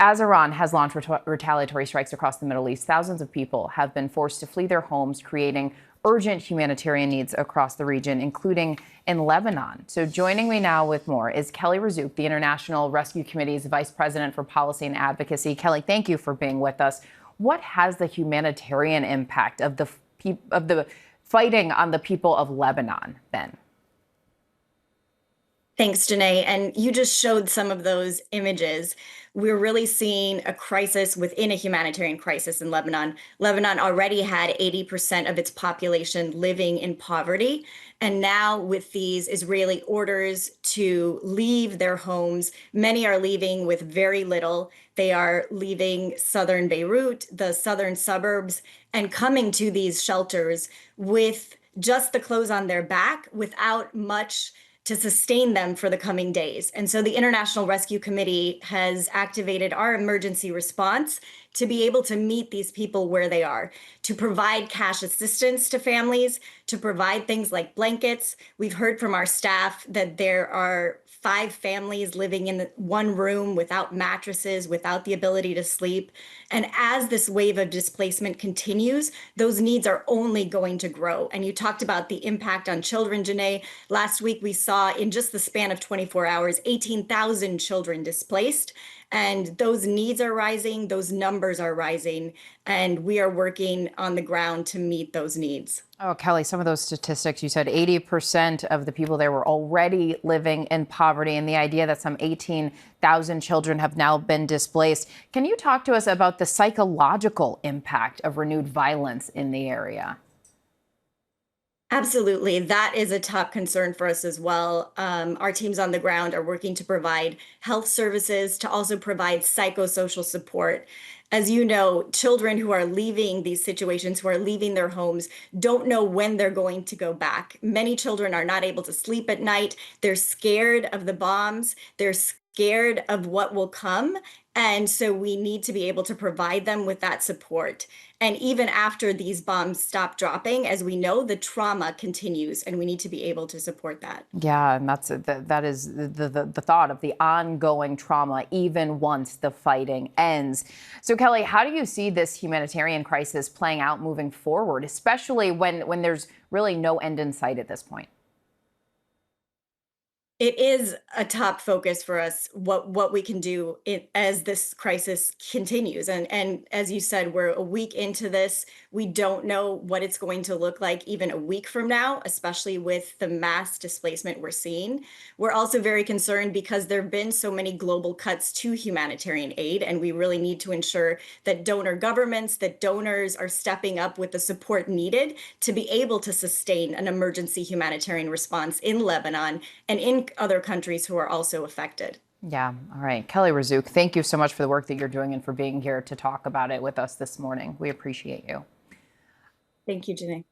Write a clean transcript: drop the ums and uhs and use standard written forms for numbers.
As Iran has launched retaliatory strikes across the Middle East, thousands of people have been forced to flee their homes, creating urgent humanitarian needs across the region, including in Lebanon. So joining me now with more is Kelly Razzouk, the International Rescue Committee's Vice President for Policy and Advocacy. Kelly, thank you for being with us. What has the humanitarian impact of the fighting on the people of Lebanon been? Thanks, Janae. And you just showed some of those images. We're really seeing a crisis within a humanitarian crisis in Lebanon. Lebanon already had 80% of its population living in poverty. And now with these Israeli orders to leave their homes, many are leaving with very little. They are leaving southern Beirut, the southern suburbs, and coming to these shelters with just the clothes on their back without much to sustain them for the coming days. And so the International Rescue Committee has activated our emergency response to be able to meet these people where they are, to provide cash assistance to families, to provide things like blankets. We've heard from our staff that there are 5 families living in one room without mattresses, without the ability to sleep. And as this wave of displacement continues, those needs are only going to grow. And you talked about the impact on children, Janae. Last week, we saw in just the span of 24 hours, 18,000 children displaced. And those needs are rising, those numbers are rising, and we are working on the ground to meet those needs. Oh, Kelly, some of those statistics, you said 80% of the people there were already living in poverty, and the idea that some 18,000 children have now been displaced. Can you talk to us about the psychological impact of renewed violence in the area? Absolutely. That is a top concern for us as well. Our teams on the ground are working to provide health services, to also provide psychosocial support. As you know, children who are leaving these situations, who are leaving their homes, don't know when they're going to go back. Many children are not able to sleep at night. They're scared of the bombs. They're scared of what will come. And so we need to be able to provide them with that support. And even after these bombs stop dropping, as we know, the trauma continues, and we need to be able to support that. Yeah, and that is the thought of the ongoing trauma, even once the fighting ends. So, Kelly, how do you see this humanitarian crisis playing out moving forward, especially when there's really no end in sight at this point? It is a top focus for us what we can do as this crisis continues. And as you said, we're a week into this. We don't know what it's going to look like even a week from now, especially with the mass displacement we're seeing. We're also very concerned because there have been so many global cuts to humanitarian aid, and we really need to ensure that donor governments, that donors are stepping up with the support needed to be able to sustain an emergency humanitarian response in Lebanon and in other countries who are also affected. Yeah. All right. Kelly Razzouk, thank you so much for the work that you're doing and for being here to talk about it with us this morning. We appreciate you. Thank you, Janae.